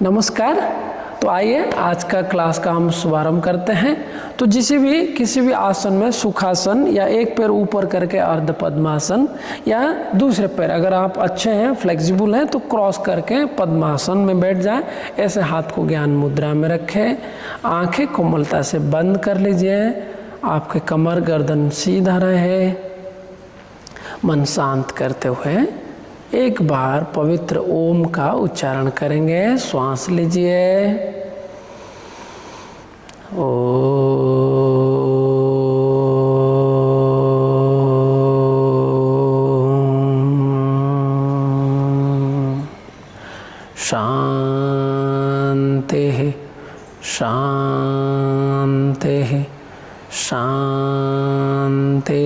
नमस्कार। तो आइए आज का क्लास का हम शुभारंभ करते हैं। तो किसी भी आसन में सुखासन या एक पैर ऊपर करके अर्ध पद्मासन या दूसरे पैर अगर आप अच्छे हैं फ्लेक्सिबल हैं तो क्रॉस करके पद्मासन में बैठ जाएं। ऐसे हाथ को ज्ञान मुद्रा में रखें, आंखें कोमलता से बंद कर लीजिए, आपके कमर गर्दन सीधा रहे। मन शांत करते हुए एक बार पवित्र ओम का उच्चारण करेंगे। श्वास लीजिए। शांति शांति शांति।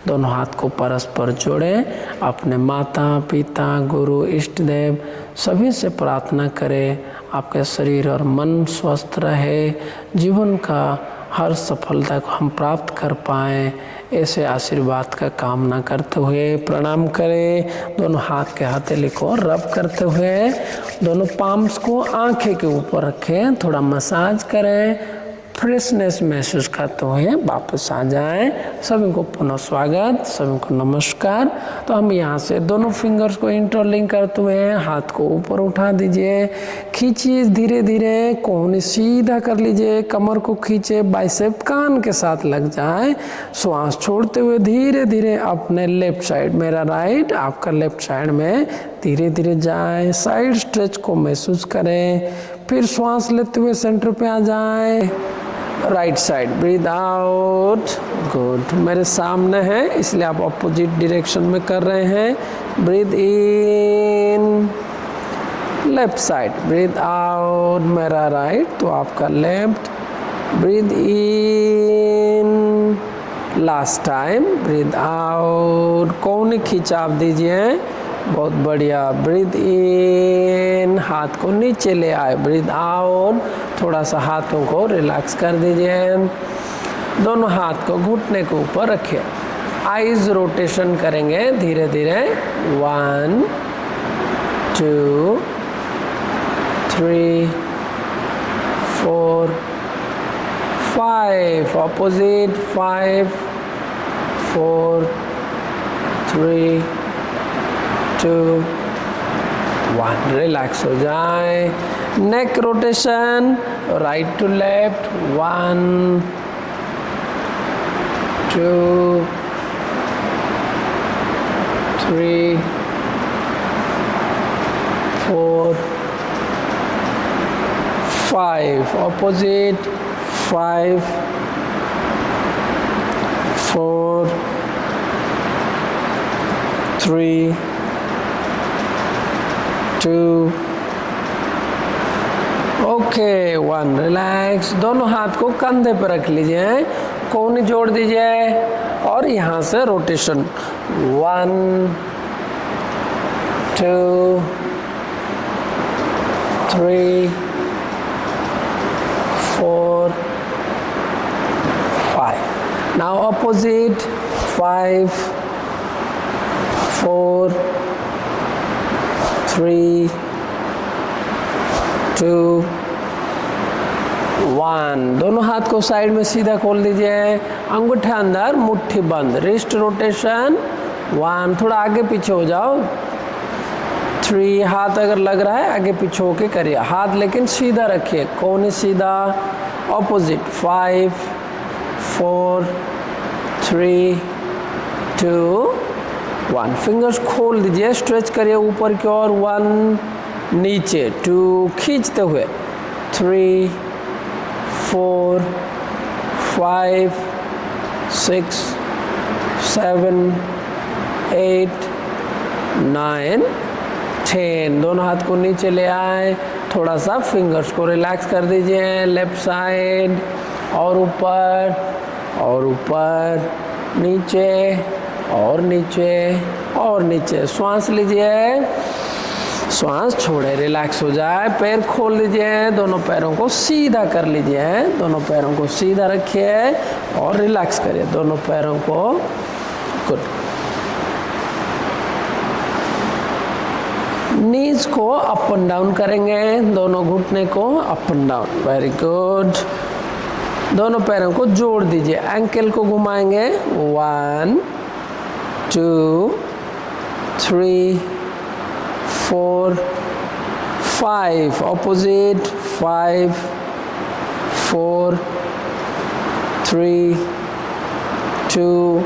दोनों हाथ को परस्पर जोड़ें। अपने माता पिता गुरु इष्ट देव सभी से प्रार्थना करें आपके शरीर और मन स्वस्थ रहे, जीवन का हर सफलता को हम प्राप्त कर पाएं, ऐसे आशीर्वाद का कामना करते हुए प्रणाम करें। दोनों हाथ के हथेली को रब करते हुए दोनों पाम्स को आंखें के ऊपर रखें, थोड़ा मसाज करें। फ्रेशनेस महसूस करते हुए वापस आ जाएं। सभी को पुनः स्वागत, सभी को नमस्कार। तो हम यहाँ से दोनों फिंगर्स को इंटरलिंक करते हुए हाथ को ऊपर उठा दीजिए, खींचिए धीरे धीरे, कोहनी सीधा कर लीजिए, कमर को खींचे, बाइसेप कान के साथ लग जाए। श्वास छोड़ते हुए धीरे धीरे अपने लेफ्ट साइड, मेरा राइट आपका लेफ्ट साइड में धीरे धीरे जाए। साइड स्ट्रेच को महसूस करें। फिर श्वास लेते हुए सेंटर पे आ जाए। Right side breathe out, good. मेरे सामने है इसलिए आप अपोजिट डायरेक्शन में कर रहे हैं। ब्रीथ इन, लेफ्ट साइड ब्रीथ आउट, मेरा राइट तो आपका लेफ्ट। ब्रीथ इन, लास्ट टाइम ब्रीथ आउट, कोहनी खिंचाव दीजिए, बहुत बढ़िया। ब्रीथ इन, हाथ को नीचे ले आए, ब्रीथ आउट, थोड़ा सा हाथों को रिलैक्स कर दीजिए। दोनों हाथ को घुटने के ऊपर रखिए। आईज रोटेशन करेंगे धीरे धीरे। 1 2 3 4 5, ऑपोजिट 5 4 3 2 1, रिलैक्स हो जाए। Neck rotation right to left. 1 2 3 4 5, opposite 5 4 3 2 okay 1, relax. दोनों हाथ को कंधे पर रख लीजिए, कोहनी जोड़ दीजिए और यहाँ से रोटेशन 1 2 3 4 5। Now opposite 5 4 3 2 1। दोनों हाथ को साइड में सीधा खोल दीजिए, अंगूठा अंदर मुट्ठी बंद। रिस्ट रोटेशन 1, थोड़ा आगे पीछे हो जाओ। 3, हाथ अगर लग रहा है आगे पीछे होके करिए, हाथ लेकिन सीधा रखिए, कोहनी सीधा। ऑपोजिट 5 4 3 2 1। फिंगर्स खोल दीजिए, स्ट्रेच करिए ऊपर की ओर। 1 नीचे, 2 खींचते हुए, 3 4 5 6 7 8 9 10। दोनों हाथ को नीचे ले आए, थोड़ा सा फिंगर्स को रिलैक्स कर दीजिए। लेफ्ट साइड और ऊपर और ऊपर, नीचे और नीचे और नीचे। श्वास लीजिए, श्वास छोड़े, रिलैक्स हो जाए। पैर खोल लीजिए, दोनों पैरों को सीधा कर लीजिए, दोनों पैरों को सीधा रखिए और रिलैक्स करिए दोनों पैरों को। गुड। नीज को अप एंड डाउन करेंगे, दोनों घुटने को up and down. Very good. दोनों पैरों को जोड़ दीजिए, एंकल को घुमाएंगे। 1 2 3 4 5, ऑपोजिट। 5 4 3 2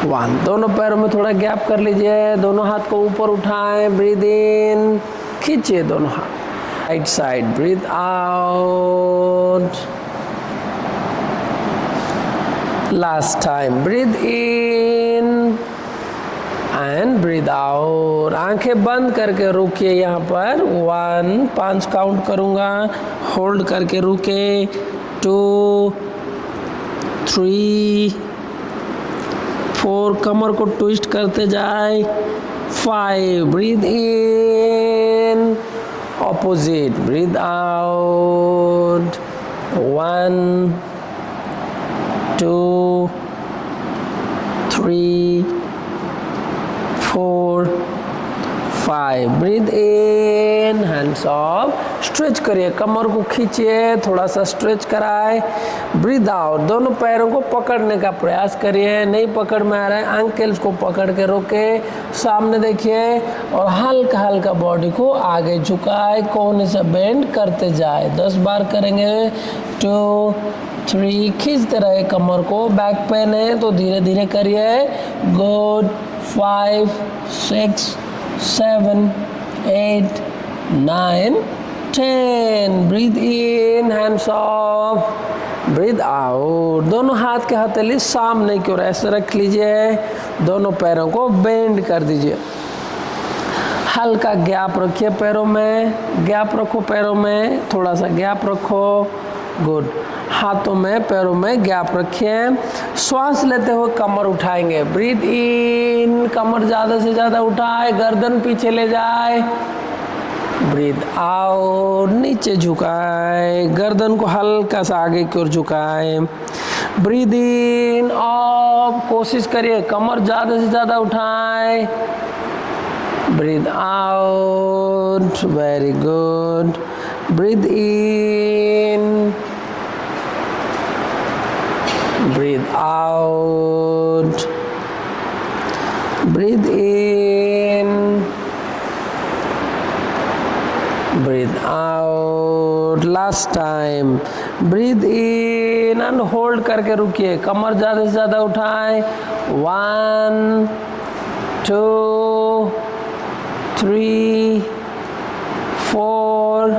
1। दोनों पैरों में थोड़ा गैप कर लीजिए, दोनों हाथ को ऊपर उठाएं, ब्रीद इन, खींचिए दोनों हाथ। Right side, breathe out. Last time, breathe in and breathe out. आंखें बंद करके रुकिए यहाँ पर। 1, 5 काउंट करूँगा, होल्ड करके रुके। 2 3 4, कमर को ट्विस्ट करते जाए। 5, breathe in, opposite, breathe out. 1 2 3 4 5, breathe in, hands of. Stretch करिए, कमर को खींचिए, थोड़ा सा स्ट्रेच कराए। Breathe out. दोनों पैरों को पकड़ने का प्रयास करिए, नहीं पकड़ में आ रहा है, एंकल्स को पकड़ के रोके, सामने देखिए और हल्का हल्का बॉडी को आगे झुकाए, कोने से बेंड करते जाए। 10 बार करेंगे। 2 3, खींचते रहे कमर को। बैक पेन है तो धीरे धीरे करिए। Good. 5 6 7 8 9 10, breathe in, hands of, breathe out. दोनों हाथ के हथेली सामने की ओर ऐसे रख लीजिए, दोनों पैरों को बेंड कर दीजिए। हल्का गैप रखिए पैरों में, गैप रखो पैरों में, थोड़ा सा गैप रखो। गुड। हाथों में, पैरों में गैप रखिए। श्वास लेते हुए कमर उठाएंगे। ब्रीद इन, कमर ज़्यादा से ज़्यादा उठाए, गर्दन पीछे ले जाए। ब्रीद आउट, नीचे झुकाए, गर्दन को हल्का सा आगे की ओर झुकाए। ब्रीद इन, अप, कोशिश करिए कमर ज़्यादा से ज़्यादा उठाए। Breathe out, very good. Breathe in, breathe out, breathe in, breathe out. Last time, breathe in and hold करके रुकिए, कमर ज़्यादा से ज़्यादा उठाएं। 1 2 3 4,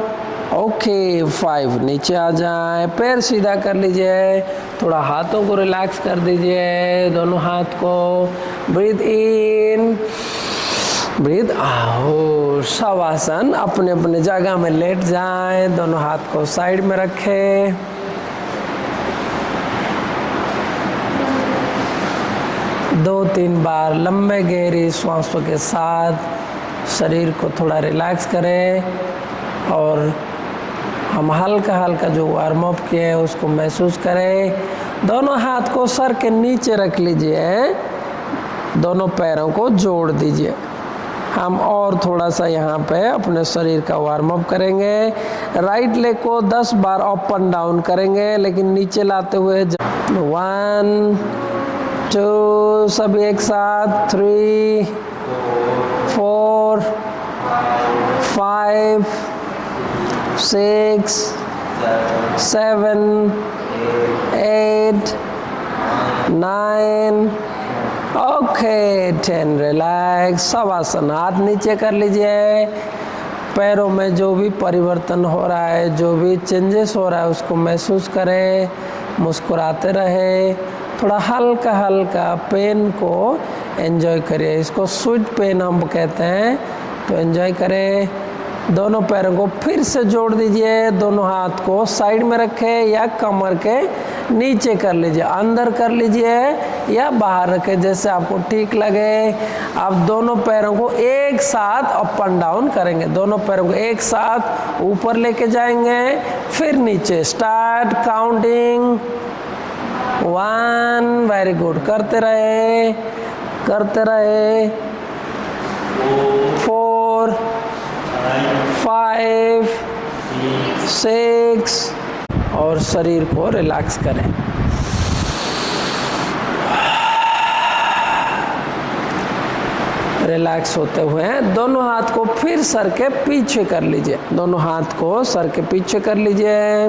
ओके। 5, नीचे आ जाए, पैर सीधा कर लीजिए, थोड़ा हाथों को रिलैक्स कर दीजिए, दोनों हाथ को। ब्रीथ इन, ब्रीथ आउट। शवासन, अपने अपने जगह में लेट जाएं, दोनों हाथ को साइड में रखें। दो तीन बार लंबे गहरी सांसों के साथ शरीर को थोड़ा रिलैक्स करें और हम हल्का हल्का जो वार्म अप किए हैं उसको महसूस करें। दोनों हाथ को सर के नीचे रख लीजिए, दोनों पैरों को जोड़ दीजिए। हम और थोड़ा सा यहाँ पे अपने शरीर का वार्म अप करेंगे। राइट लेग को 10 बार अप एंड डाउन करेंगे, लेकिन नीचे लाते हुए 1 2, सभी एक साथ 3 4 5 6 7 8 9, ओके 10। रिलैक्स। शवासन, हाथ नीचे कर लीजिए। पैरों में जो भी परिवर्तन हो रहा है, जो भी चेंजेस हो रहा है उसको महसूस करें, मुस्कुराते रहे, थोड़ा हल्का हल्का पेन को एंजॉय करिए। इसको स्वीट पेन हम कहते हैं, तो एंजॉय करें। दोनों पैरों को फिर से जोड़ दीजिए, दोनों हाथ को साइड में रखें या कमर के नीचे कर लीजिए, अंदर कर लीजिए या बाहर रखें, जैसे आपको ठीक लगे। आप दोनों पैरों को एक साथ अप एंड डाउन करेंगे, दोनों पैरों को एक साथ ऊपर लेके जाएंगे, फिर नीचे। Start counting 1, very good. करते रहे 4 6 और शरीर को रिलैक्स करें। रिलैक्स होते हुए दोनों हाथ को फिर सर के पीछे कर लीजिए। दोनों हाथ को सर के पीछे कर लीजिए।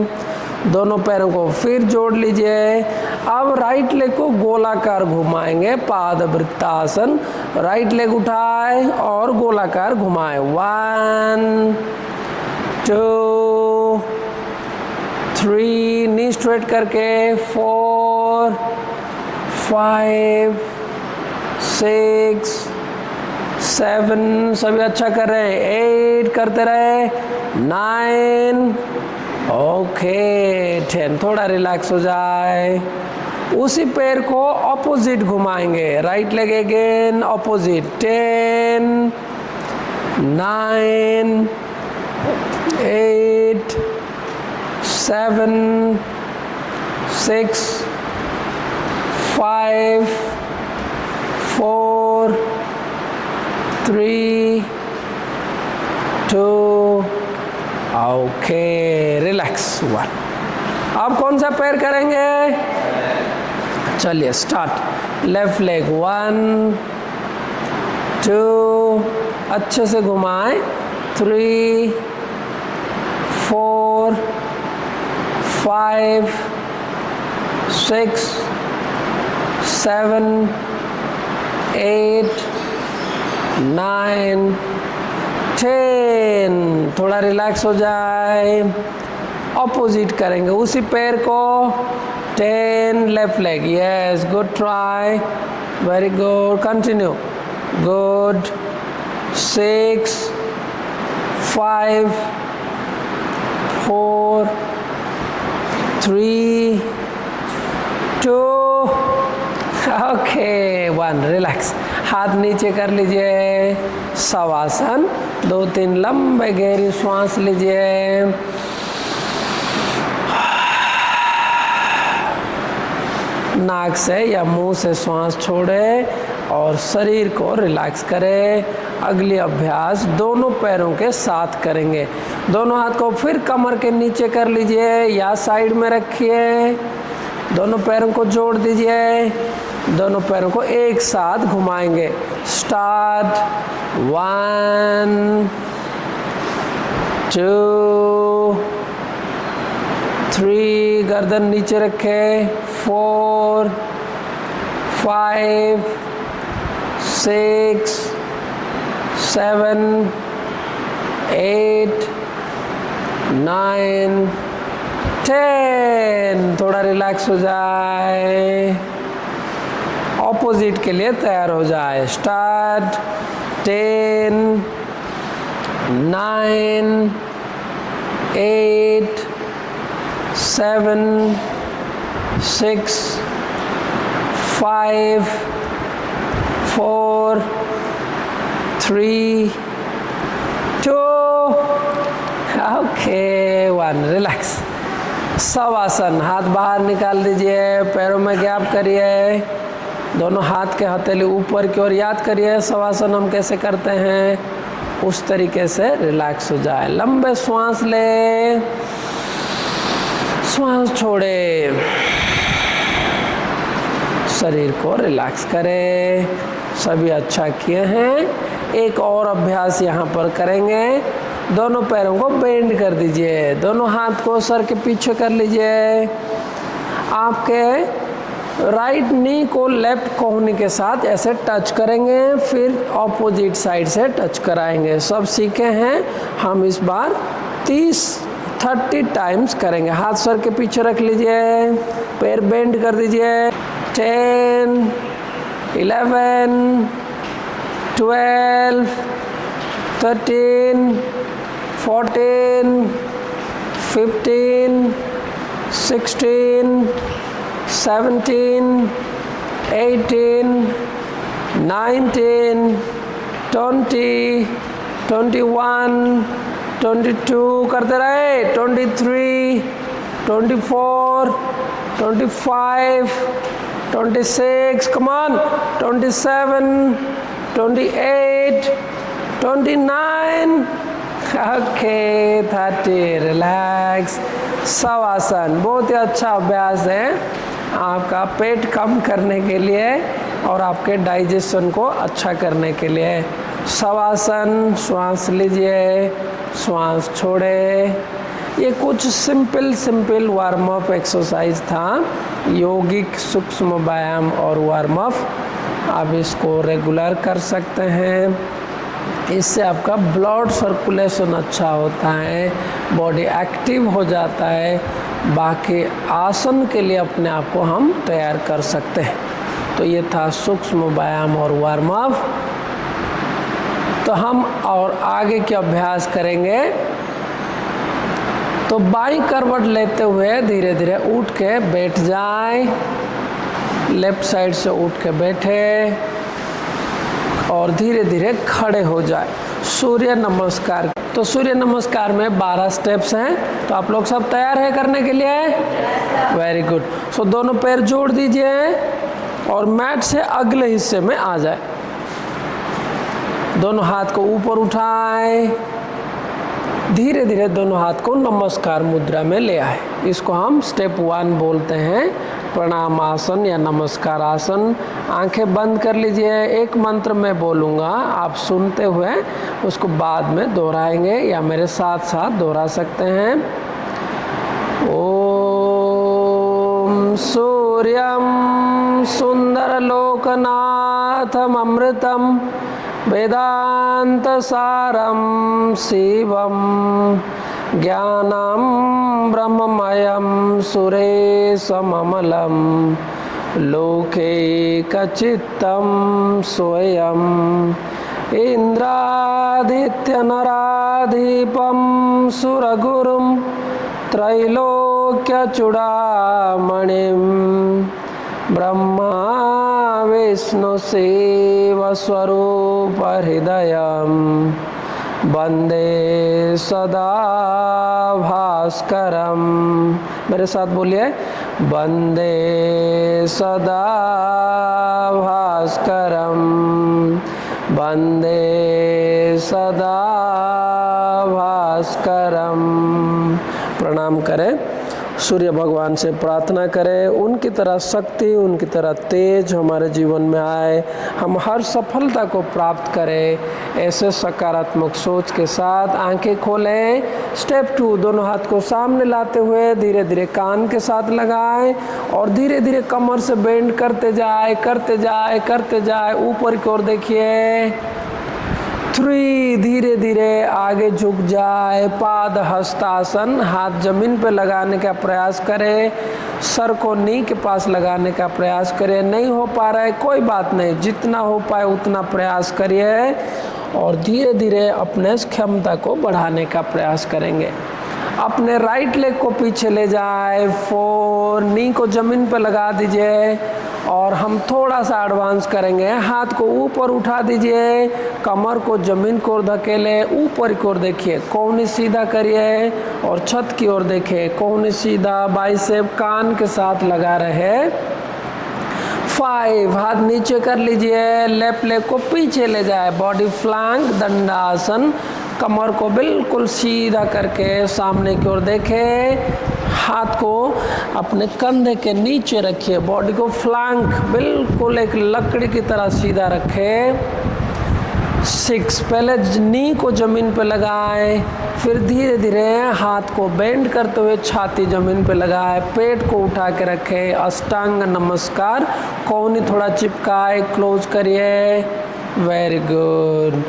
दोनों पैरों को फिर जोड़ लीजिए। अब राइट लेग को गोलाकार घुमाएंगे, पादवृत्तासन। राइट लेग उठाए और गोलाकार घुमाए। 1 2 3, नी स्ट्रेट करके 4 5 6 7, सभी अच्छा कर रहे हैं। 8 करते रहे। 9 ओके 10, थोड़ा रिलैक्स हो जाए। उसी पैर को ऑपोजिट घुमाएंगे। Right leg again opposite. 10 9 8 7 6 5 4 3 2 okay relax हुआ। अब कौन सा पैर करेंगे? चलिए स्टार्ट। लेफ्ट लेग 1 2, अच्छे से घुमाएं। 3 4 5 6 7 8 9 10, थोड़ा रिलैक्स हो जाए। ऑपोजिट करेंगे उसी पैर को। 10 left leg, yes good try, very good, continue, good. 6 5 4 3 2 okay 1, relax. हाथ नीचे कर लीजिए, शवासन। 2-3 लंबे गहरी श्वास लीजिए। नाक से या मुंह से श्वास छोड़े और शरीर को रिलैक्स करें। अगली अभ्यास दोनों पैरों के साथ करेंगे। दोनों हाथ को फिर कमर के नीचे कर लीजिए या साइड में रखिए। दोनों पैरों को जोड़ दीजिए। दोनों पैरों को एक साथ घुमाएंगे। स्टार्ट। 1 2 3, गर्दन नीचे रखे। 4 5 6 7 8 9 10, थोड़ा रिलैक्स हो जाए। ऑपोजिट के लिए तैयार हो जाए। स्टार्ट। 10 9 8 7 6 5 4 3 2 okay 1, relax. शवासन, हाथ बाहर निकाल दीजिए, पैरों में गैप करिए। दोनों हाथ के हथेली ऊपर की ओर। याद करिए शवासन हम कैसे करते हैं, उस तरीके से रिलैक्स हो जाए। लंबे श्वास ले, श्वास छोड़े, शरीर को रिलैक्स करें। सभी अच्छा किए हैं। एक और अभ्यास यहाँ पर करेंगे। दोनों पैरों को बेंड कर दीजिए। दोनों हाथ को सर के पीछे कर लीजिए। आपके राइट नी को लेफ्ट कोहनी के साथ ऐसे टच करेंगे, फिर ऑपोजिट साइड से टच कराएंगे। सब सीखे हैं, हम इस बार 30 टाइम्स करेंगे। हाथ सर के पीछे रख लीजिए, पैर बेंड कर दीजिए। 10 11 12 13 14 15 16 17 18 19 20 21 22 करते रहे। 23 24 25 26 come on 27 28 29 okay 30 relax. Shavasana बहुत ही अच्छा अभ्यास है आपका पेट कम करने के लिए और आपके डाइजेशन को अच्छा करने के लिए। शवासन, श्वास लीजिए, श्वास छोड़े। ये कुछ सिंपल वार्म अप एक्सरसाइज था, योगिक सूक्ष्म व्यायाम और वार्म अप। आप इसको रेगुलर कर सकते हैं, इससे आपका ब्लड सर्कुलेशन अच्छा होता है, बॉडी एक्टिव हो जाता है। बाकी आसन के लिए अपने आप को हम तैयार कर सकते हैं। तो ये था सूक्ष्म व्यायाम और वार्म अप। तो हम और आगे के अभ्यास करेंगे। तो बाईं करवट लेते हुए धीरे धीरे उठ के बैठ जाए, लेफ्ट साइड से उठ के बैठे और धीरे धीरे खड़े हो जाए। सूर्य नमस्कार। तो सूर्य नमस्कार में 12 स्टेप्स हैं, तो आप लोग सब तैयार है करने के लिए? Very good. सो दोनों पैर जोड़ दीजिए और मैट से अगले हिस्से में आ जाए। दोनों हाथ को ऊपर उठाए, धीरे धीरे दोनों हाथ को नमस्कार मुद्रा में ले आए। इसको हम स्टेप 1 बोलते हैं, प्रणाम आसन या नमस्कार आसन। आंखें बंद कर लीजिए। एक मंत्र मैं बोलूँगा, आप सुनते हुए उसको बाद में दोहराएंगे या मेरे साथ साथ दोहरा सकते हैं। ओम सूर्यम सुंदरलोकनाथम अमृतम वेदांत सारम शिवम ज्ञानम ब्रह्ममयम सुरेशममलम लोकैकचित्तं स्वयं इंद्रादित्यनराधिपं सुरगुरुं त्रैलोक्यचूडामणिं ब्रह्मा विष्णुशिवस्वरूपहृदयं वंदे सदा भास्करम। मेरे साथ बोलिए, वंदे सदा भास्करम, वंदे सदा भास्करम। प्रणाम करें, सूर्य भगवान से प्रार्थना करें उनकी तरह शक्ति, उनकी तरह तेज हमारे जीवन में आए, हम हर सफलता को प्राप्त करें। ऐसे सकारात्मक सोच के साथ आंखें खोलें। स्टेप 2, दोनों हाथ को सामने लाते हुए धीरे धीरे कान के साथ लगाएं और धीरे धीरे कमर से बेंड करते जाए, करते जाए, करते जाए। ऊपर की ओर देखिए। 3, धीरे धीरे आगे झुक जाए। पाद हस्तासन, हाथ जमीन पे लगाने का प्रयास करें, सर को नी के पास लगाने का प्रयास करें। नहीं हो पा रहा है कोई बात नहीं, जितना हो पाए उतना प्रयास करिए और धीरे धीरे अपने क्षमता को बढ़ाने का प्रयास करेंगे। अपने राइट लेग को पीछे ले जाए। 4, नी को जमीन पे लगा दीजिए और हम थोड़ा सा एडवांस करेंगे। हाथ को ऊपर उठा दीजिए, कमर को जमीन की ओर धकेले, ऊपर की ओर देखिए, कोहनी सीधा करिए और छत की ओर देखिए, कोहनी सीधा, बाइसेप कान के साथ लगा रहे। 5, हाथ नीचे कर लीजिए, लेफ्ट लेग को पीछे ले जाए, बॉडी फ्लैंक दंडासन, कमर को बिल्कुल सीधा करके सामने की ओर देखें। हाथ को अपने कंधे के नीचे रखिए, बॉडी को फ्लैंक बिल्कुल एक लकड़ी की तरह सीधा रखें। 6, पहले नी को जमीन पे लगाएं, फिर धीरे धीरे हाथ को बेंड करते हुए छाती जमीन पे लगाएं, पेट को उठा के रखें। अष्टांग नमस्कार, कोहनी थोड़ा चिपकाए, क्लोज करिए। Very good.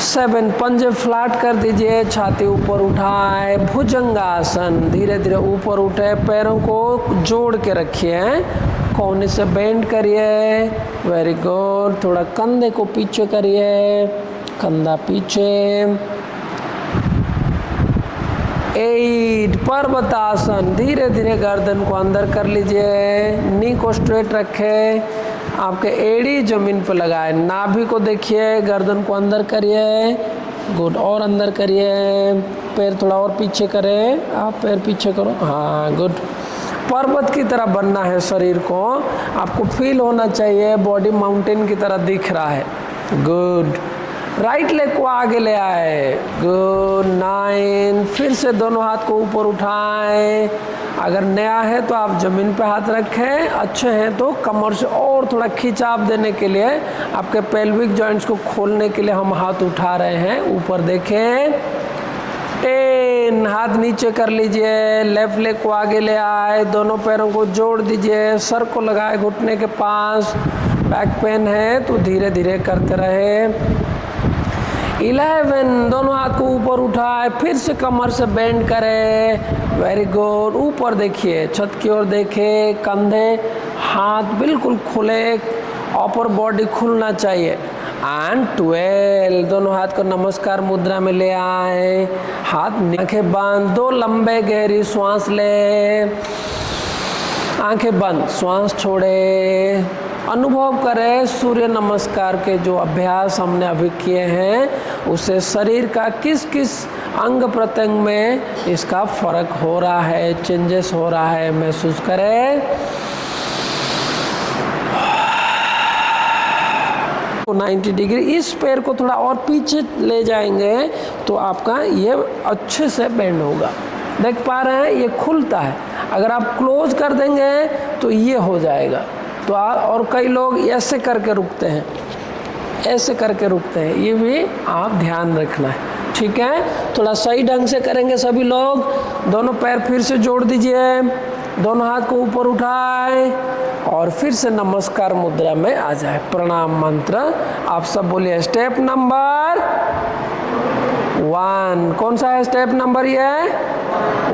7, पंजे फ्लैट कर दीजिए, छाती ऊपर उठाए। भुजंगासन, धीरे धीरे ऊपर उठे, पैरों को जोड़ के रखिए, कोहनी से बेंड करिए। Very good. थोड़ा कंधे को पीछे करिए, कंधा पीछे। 8, पर्वतासन, धीरे धीरे गर्दन को अंदर कर लीजिए, नी को स्ट्रेट रखें, आपके एड़ी जमीन पर लगाए, नाभि को देखिए, गर्दन को अंदर करिए। गुड, और अंदर करिए। पैर थोड़ा और पीछे करें, आप पैर पीछे करो, हाँ गुड। पर्वत की तरह बनना है शरीर को, आपको फील होना चाहिए बॉडी माउंटेन की तरह दिख रहा है। गुड। राइट लेग को आगे ले आए, गुड, 9, फिर से दोनों हाथ को ऊपर उठाएं। अगर नया है तो आप जमीन पे हाथ रखें, अच्छे हैं तो कमर से और थोड़ा खिंचाव देने के लिए, आपके पेल्विक जॉइंट्स को खोलने के लिए हम हाथ उठा रहे हैं। ऊपर देखें, 10, हाथ नीचे कर लीजिए, लेफ्ट लेग को आगे ले आए, दोनों पैरों को जोड़ दीजिए, सर को लगाए घुटने के पास। बैक पेन है तो धीरे धीरे करते रहे। 11, दोनों हाथ को ऊपर उठाए, फिर से कमर से बेंड करें, वेरी गुड। ऊपर देखिए, छत की ओर देखें, कंधे हाथ बिल्कुल खुले, अपर बॉडी खुलना चाहिए। एंड 12, दोनों हाथ को नमस्कार मुद्रा में ले आए, हाथ आंखें बंद, 2 लंबे गहरी श्वास ले, आंखें बंद, श्वास छोड़े। अनुभव करें सूर्य नमस्कार के जो अभ्यास हमने अभी किए हैं उससे शरीर का किस किस अंग प्रत्यंग में इसका फर्क हो रहा है, चेंजेस हो रहा है, महसूस करें। 90 डिग्री, इस पैर को थोड़ा और पीछे ले जाएंगे तो आपका ये अच्छे से बेंड होगा। देख पा रहे हैं, ये खुलता है। अगर आप क्लोज कर देंगे तो ये हो जाएगा। तो और कई लोग ऐसे करके रुकते हैं, ऐसे करके रुकते हैं, ये भी आप ध्यान रखना है, ठीक है। थोड़ा सही ढंग से करेंगे सभी लोग। दोनों पैर फिर से जोड़ दीजिए, दोनों हाथ को ऊपर उठाए और फिर से नमस्कार मुद्रा में आ जाए। प्रणाम मंत्र आप सब बोलिए। स्टेप नंबर 1, कौन सा है स्टेप नंबर? ये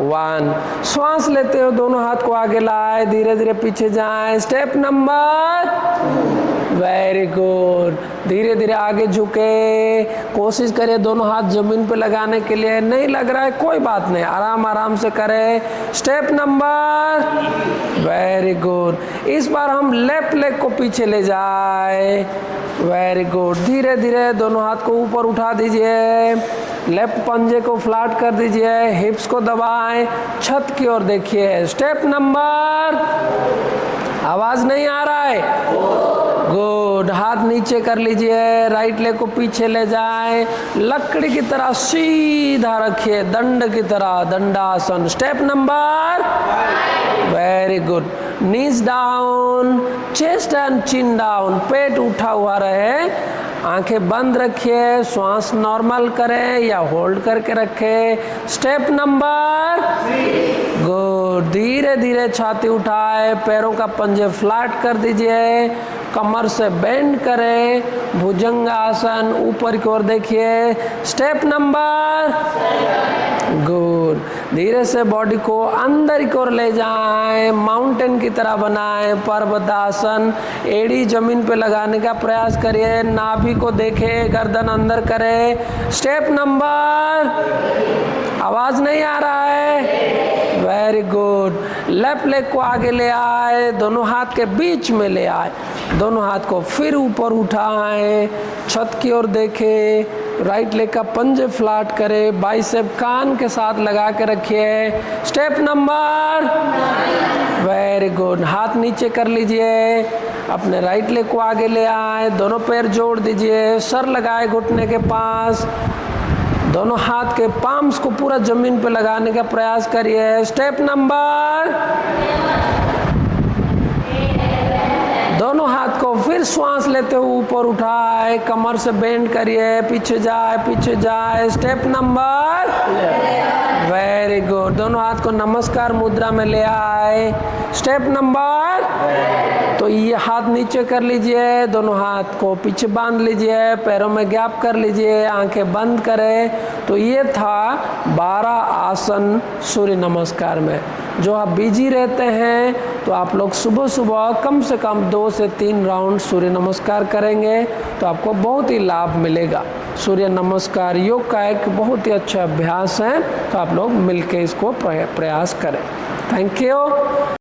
1। श्वास लेते हो, दोनों हाथ को आगे लाए, धीरे धीरे पीछे जाएं। Step number, very good. धीरे धीरे आगे झुके, कोशिश करिए दोनों हाथ जमीन पे लगाने के लिए। नहीं लग रहा है कोई बात नहीं, आराम आराम से करें। Step number, very good. इस बार हम लेफ्ट लेग को पीछे ले जाए, वेरी गुड। धीरे धीरे दोनों हाथ को ऊपर उठा दीजिए, लेफ्ट पंजे को फ्लैट कर दीजिए, हिप्स को दबाएं, छत की ओर देखिए। स्टेप नंबर, आवाज नहीं आ रहा है, गुड। हाथ नीचे कर लीजिए, राइट लेग को पीछे ले जाएं, लकड़ी की तरह सीधा रखिए, दंड की तरह, dandasana. Step number, very good. Knees down, chest and chin down, पेट उठा हुआ रहे, आंखें बंद रखिए, श्वास नॉर्मल करें या होल्ड करके रखें। Step number, good. धीरे धीरे छाती उठाए, पैरों का पंजे फ्लैट कर दीजिए, कमर से बेंड करें, भुजंगासन, ऊपर की ओर देखिए। Step number, good. धीरे से बॉडी को अंदर की ओर ले जाएं, माउंटेन की तरह बनाएं, पर्वतासन। एड़ी जमीन पे लगाने का प्रयास करिए, नाभि को देखें, गर्दन अंदर करें। स्टेप नंबर, आवाज नहीं आ रहा है, वेरी गुड। लेफ्ट लेग को आगे ले आए, दोनों हाथ के बीच में ले आए, दोनों हाथ को फिर ऊपर उठाएं, छत की ओर देखें, राइट लेग का पंजे फ्लैट करें, बाइसेप कान के साथ लगा के रखिए। Step number, very good. हाथ नीचे कर लीजिए, अपने राइट लेग को आगे ले आए, दोनों पैर जोड़ दीजिए, सर लगाए घुटने के पास, दोनों हाथ के पाम्स को पूरा जमीन पे लगाने का प्रयास करिए। स्टेप नंबर, दोनों हाथ को फिर श्वास लेते हुए ऊपर उठाए, कमर से बेंड करिए, पीछे जाए पीछे जाए। Step number, very good. दोनों हाथ को नमस्कार मुद्रा में ले आए। स्टेप नंबर, तो ये हाथ नीचे कर लीजिए, दोनों हाथ को पीछे बांध लीजिए, पैरों में गैप कर लीजिए, आंखें बंद करें। तो ये था 12 आसन सूर्य नमस्कार में। जो आप बिजी रहते हैं तो आप लोग सुबह सुबह कम से कम 2 से 3 राउंड सूर्य नमस्कार करेंगे तो आपको बहुत ही लाभ मिलेगा। सूर्य नमस्कार योग का एक बहुत ही अच्छा अभ्यास है, तो आप लोग मिलके इसको प्रयास करें। Thank you.